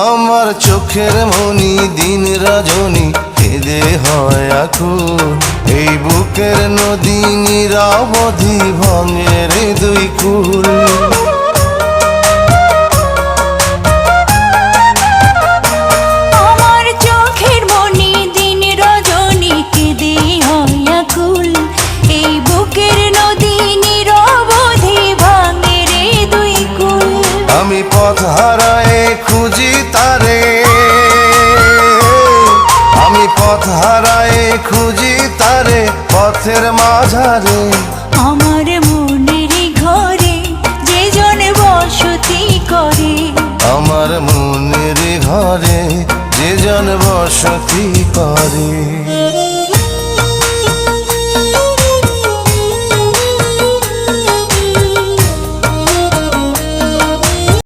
আমার চোখের মনি দিন রজনী কেঁদে হয় আকুল। এই বুকের নদী নিরবধি ভাঙে রে দুই কুল। আমার চোখের মনি দিন রজনী কেঁদে হয় আকুল। এই বুকের নদী নিরবধি ভাঙে রে দুই কুল। আমি পথ হারায়ে খুঁজি তারে, আমি পথ হারায়ে খুঁজি তারে পথের মাঝারে। আমার মনের ঘরে যে জন বসতি করে, আমার মনের ঘরে যে জন বসতি করে।